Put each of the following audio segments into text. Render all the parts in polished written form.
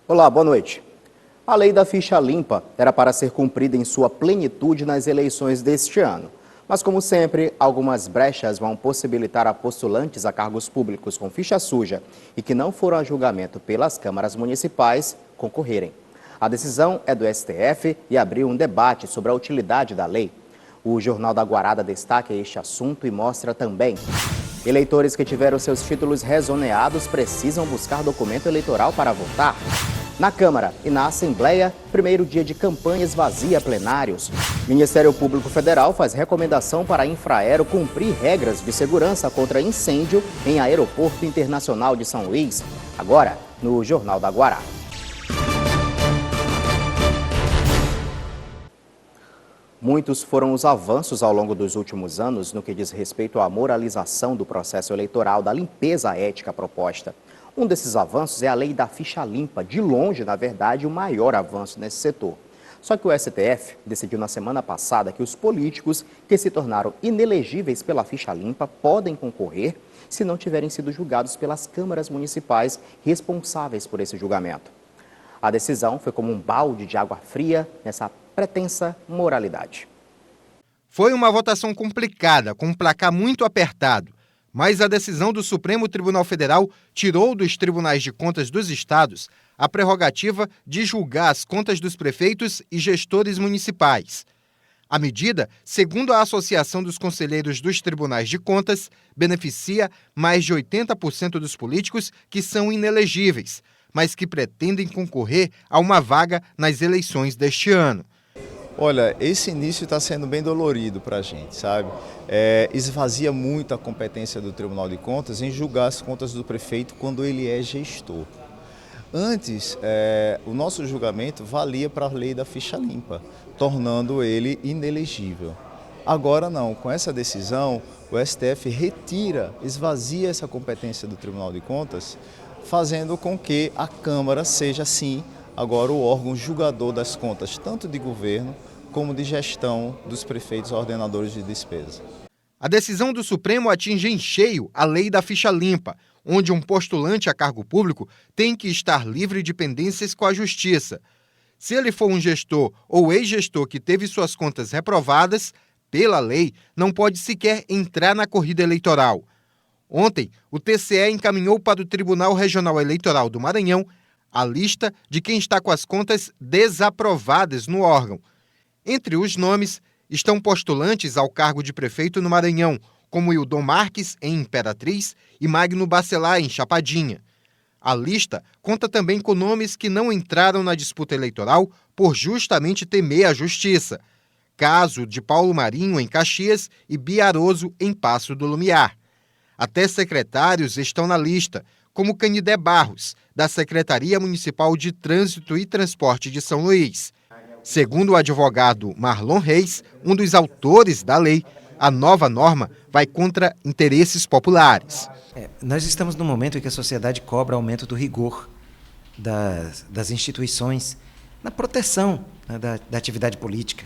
Olá, boa noite. A lei da ficha limpa era para ser cumprida em sua plenitude nas eleições deste ano. Mas, como sempre, algumas brechas vão possibilitar a postulantes a cargos públicos com ficha suja e que não foram a julgamento pelas câmaras municipais concorrerem. A decisão é do STF e abriu um debate sobre a utilidade da lei. O Jornal da Guarada destaca este assunto e mostra também: eleitores que tiveram seus títulos rezoneados precisam buscar documento eleitoral para votar. Na Câmara e na Assembleia, primeiro dia de campanha esvazia plenários. Ministério Público Federal faz recomendação para a Infraero cumprir regras de segurança contra incêndio em Aeroporto Internacional de São Luís. Agora, no Jornal da Guará. Muitos foram os avanços ao longo dos últimos anos no que diz respeito à moralização do processo eleitoral, da limpeza ética proposta. Um desses avanços é a lei da ficha limpa, de longe, na verdade, o maior avanço nesse setor. Só que o STF decidiu na semana passada que os políticos que se tornaram inelegíveis pela ficha limpa podem concorrer se não tiverem sido julgados pelas câmaras municipais responsáveis por esse julgamento. A decisão foi como um balde de água fria nessa pretensa moralidade. Foi uma votação complicada, com um placar muito apertado. Mas a decisão do Supremo Tribunal Federal tirou dos tribunais de contas dos estados a prerrogativa de julgar as contas dos prefeitos e gestores municipais. A medida, segundo a Associação dos Conselheiros dos Tribunais de Contas, beneficia mais de 80% dos políticos que são inelegíveis, mas que pretendem concorrer a uma vaga nas eleições deste ano. Olha, esse início está sendo bem dolorido para a gente, sabe? Esvazia muito a competência do Tribunal de Contas em julgar as contas do prefeito quando ele é gestor. Antes, o nosso julgamento valia para a lei da ficha limpa, tornando ele inelegível. Agora não, com essa decisão, o STF esvazia essa competência do Tribunal de Contas, fazendo com que a Câmara seja, sim, agora o órgão julgador das contas, tanto de governo como de gestão dos prefeitos ordenadores de despesa. A decisão do Supremo atinge em cheio a lei da ficha limpa, onde um postulante a cargo público tem que estar livre de pendências com a Justiça. Se ele for um gestor ou ex-gestor que teve suas contas reprovadas, pela lei, não pode sequer entrar na corrida eleitoral. Ontem, o TCE encaminhou para o Tribunal Regional Eleitoral do Maranhão a lista de quem está com as contas desaprovadas no órgão. Entre os nomes estão postulantes ao cargo de prefeito no Maranhão, como Hildon Marques, em Imperatriz, e Magno Bacelar, em Chapadinha. A lista conta também com nomes que não entraram na disputa eleitoral por justamente temer a justiça. Caso de Paulo Marinho, em Caxias, e Biaroso, em Paço do Lumiar. Até secretários estão na lista, como Canidé Barros, da Secretaria Municipal de Trânsito e Transporte de São Luís. Segundo o advogado Marlon Reis, um dos autores da lei, a nova norma vai contra interesses populares. Nós estamos num momento em que a sociedade cobra aumento do rigor das instituições na proteção, né, da atividade política.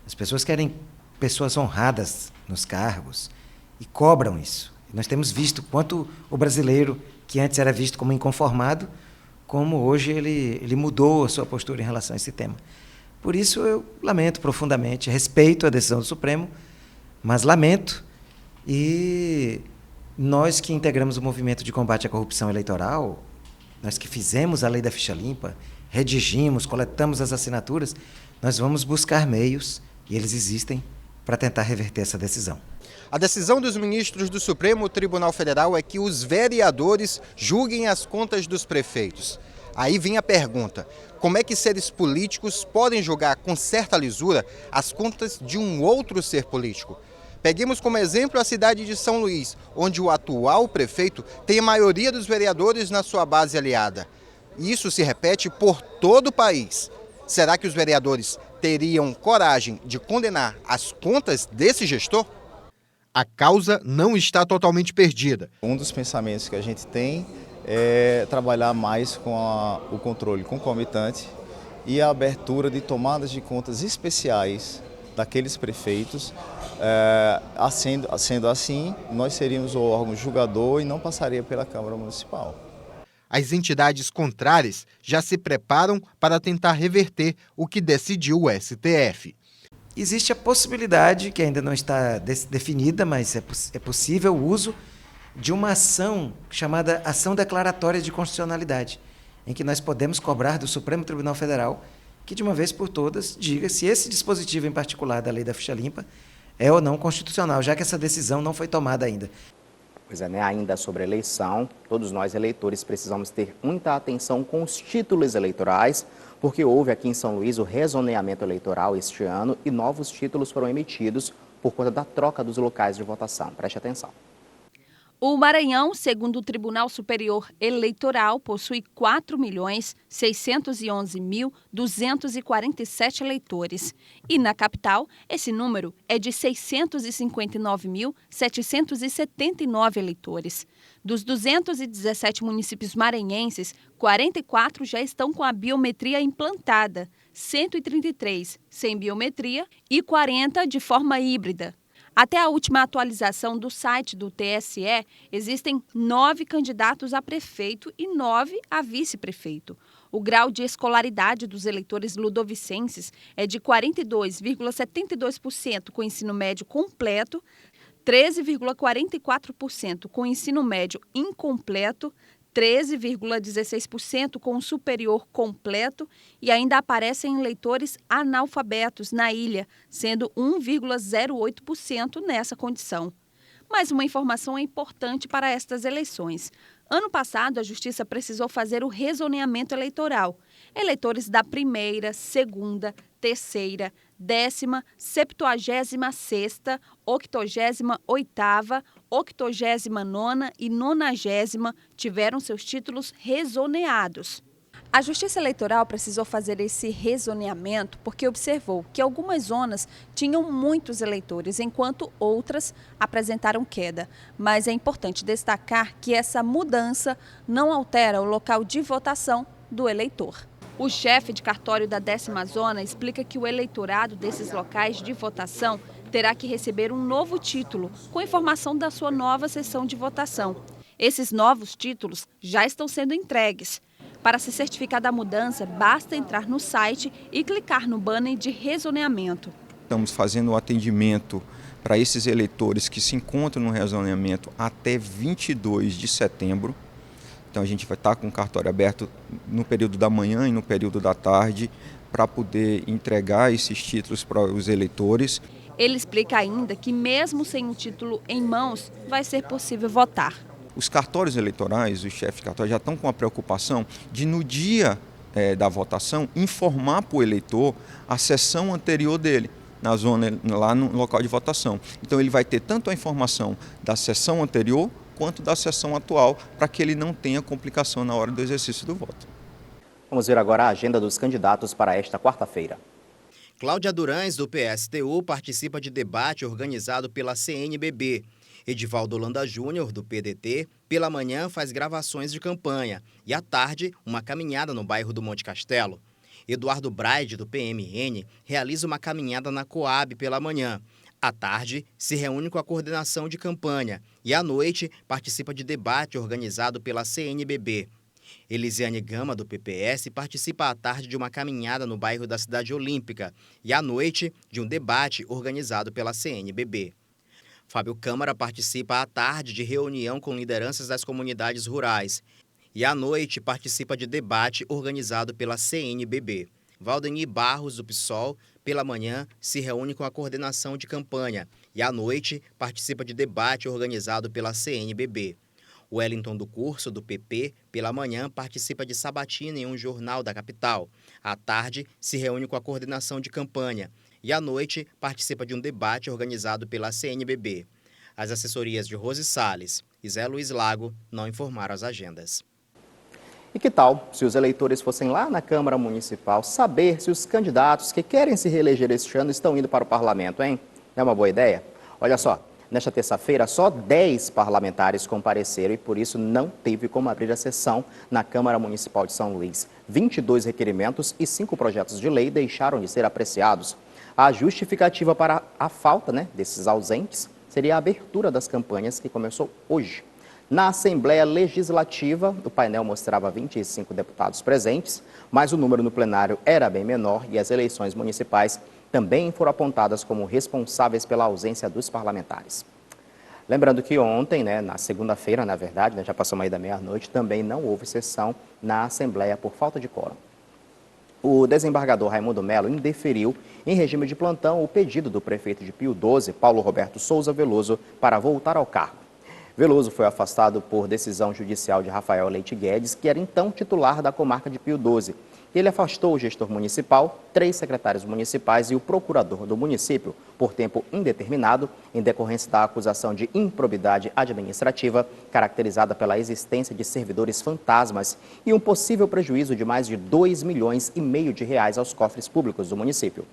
As pessoas querem pessoas honradas nos cargos e cobram isso. Nós temos visto quanto o brasileiro, que antes era visto como inconformado, como hoje ele mudou a sua postura em relação a esse tema. Por isso eu lamento profundamente, respeito a decisão do Supremo, mas lamento, e nós que integramos o movimento de combate à corrupção eleitoral, nós que fizemos a lei da ficha limpa, redigimos, coletamos as assinaturas, nós vamos buscar meios, e eles existem, para tentar reverter essa decisão. A decisão dos ministros do Supremo Tribunal Federal é que os vereadores julguem as contas dos prefeitos. Aí vem a pergunta: como é que seres políticos podem julgar com certa lisura as contas de um outro ser político? Peguemos como exemplo a cidade de São Luís, onde o atual prefeito tem a maioria dos vereadores na sua base aliada. Isso se repete por todo o país. Será que os vereadores teriam coragem de condenar as contas desse gestor? A causa não está totalmente perdida. Um dos pensamentos que a gente tem é trabalhar mais com o controle concomitante e a abertura de tomadas de contas especiais daqueles prefeitos. Sendo assim, nós seríamos o órgão julgador e não passaria pela Câmara Municipal. As entidades contrárias já se preparam para tentar reverter o que decidiu o STF. Existe a possibilidade, que ainda não está definida, mas é possível o uso de uma ação chamada Ação Declaratória de Constitucionalidade, em que nós podemos cobrar do Supremo Tribunal Federal que, de uma vez por todas, diga se esse dispositivo em particular da lei da ficha limpa é ou não constitucional, já que essa decisão não foi tomada ainda. Pois é, né? Ainda sobre a eleição, todos nós eleitores precisamos ter muita atenção com os títulos eleitorais, porque houve aqui em São Luís o rezoneamento eleitoral este ano e novos títulos foram emitidos por conta da troca dos locais de votação. Preste atenção. O Maranhão, segundo o Tribunal Superior Eleitoral, possui 4.611.247 eleitores. E na capital, esse número é de 659.779 eleitores. Dos 217 municípios maranhenses, 44 já estão com a biometria implantada, 133 sem biometria e 40 de forma híbrida. Até a última atualização do site do TSE, existem 9 candidatos a prefeito e 9 a vice-prefeito. O grau de escolaridade dos eleitores ludovicenses é de 42,72% com ensino médio completo, 13,44% com ensino médio incompleto, 13,16% com o superior completo e ainda aparecem eleitores analfabetos na ilha, sendo 1,08% nessa condição. Mas uma informação é importante para estas eleições. Ano passado, a Justiça precisou fazer o rezoneamento eleitoral. Eleitores da primeira, segunda, terceira, 10ª, 76ª, 88ª, 89ª e 90ª tiveram seus títulos rezoneados. A Justiça Eleitoral precisou fazer esse rezoneamento porque observou que algumas zonas tinham muitos eleitores, enquanto outras apresentaram queda. Mas é importante destacar que essa mudança não altera o local de votação do eleitor. O chefe de cartório da 10ª Zona explica que o eleitorado desses locais de votação terá que receber um novo título com informação da sua nova sessão de votação. Esses novos títulos já estão sendo entregues. Para se certificar da mudança, basta entrar no site e clicar no banner de rezoneamento. Estamos fazendo o atendimento para esses eleitores que se encontram no rezoneamento até 22 de setembro. Então a gente vai estar com o cartório aberto no período da manhã e no período da tarde para poder entregar esses títulos para os eleitores. Ele explica ainda que mesmo sem o título em mãos, vai ser possível votar. Os cartórios eleitorais, os chefes de cartório já estão com a preocupação de, no dia da votação, informar para o eleitor a sessão anterior dele, na zona, lá no local de votação. Então ele vai ter tanto a informação da sessão anterior quanto da sessão atual, para que ele não tenha complicação na hora do exercício do voto. Vamos ver agora a agenda dos candidatos para esta quarta-feira. Cláudia Durães, do PSTU, participa de debate organizado pela CNBB. Edivaldo Holanda Júnior, do PDT, pela manhã faz gravações de campanha e à tarde uma caminhada no bairro do Monte Castelo. Eduardo Braide, do PMN, realiza uma caminhada na Coab pela manhã. À tarde, se reúne com a coordenação de campanha e à noite participa de debate organizado pela CNBB. Elisiane Gama, do PPS, participa à tarde de uma caminhada no bairro da Cidade Olímpica e à noite de um debate organizado pela CNBB. Fábio Câmara participa à tarde de reunião com lideranças das comunidades rurais e à noite participa de debate organizado pela CNBB. Valdemir Barros, do PSOL, pela manhã se reúne com a coordenação de campanha e à noite participa de debate organizado pela CNBB. Wellington do Curso, do PP, pela manhã participa de sabatina em um jornal da capital. À tarde se reúne com a coordenação de campanha e à noite participa de um debate organizado pela CNBB. As assessorias de Rose Salles e Zé Luiz Lago não informaram as agendas. E que tal se os eleitores fossem lá na Câmara Municipal saber se os candidatos que querem se reeleger este ano estão indo para o parlamento, hein? É uma boa ideia? Olha só, nesta terça-feira só 10 parlamentares compareceram e por isso não teve como abrir a sessão na Câmara Municipal de São Luís. 22 requerimentos e 5 projetos de lei deixaram de ser apreciados. A justificativa para a falta desses ausentes seria a abertura das campanhas que começou hoje. Na Assembleia Legislativa, o painel mostrava 25 deputados presentes, mas o número no plenário era bem menor e as eleições municipais também foram apontadas como responsáveis pela ausência dos parlamentares. Lembrando que ontem, na segunda-feira, na verdade, já passamos aí da meia-noite, também não houve sessão na Assembleia por falta de quórum. O desembargador Raimundo Melo indeferiu, em regime de plantão, o pedido do prefeito de Pio XII, Paulo Roberto Souza Veloso, para voltar ao cargo. Veloso foi afastado por decisão judicial de Rafael Leite Guedes, que era então titular da comarca de Pio XII. Ele afastou o gestor municipal, 3 secretários municipais e o procurador do município por tempo indeterminado, em decorrência da acusação de improbidade administrativa, caracterizada pela existência de servidores fantasmas e um possível prejuízo de mais de R$2,5 milhões aos cofres públicos do município.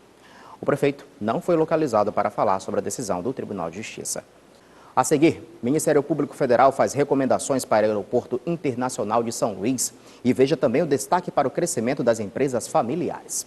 O prefeito não foi localizado para falar sobre a decisão do Tribunal de Justiça. A seguir, o Ministério Público Federal faz recomendações para o Aeroporto Internacional de São Luís e veja também o destaque para o crescimento das empresas familiares.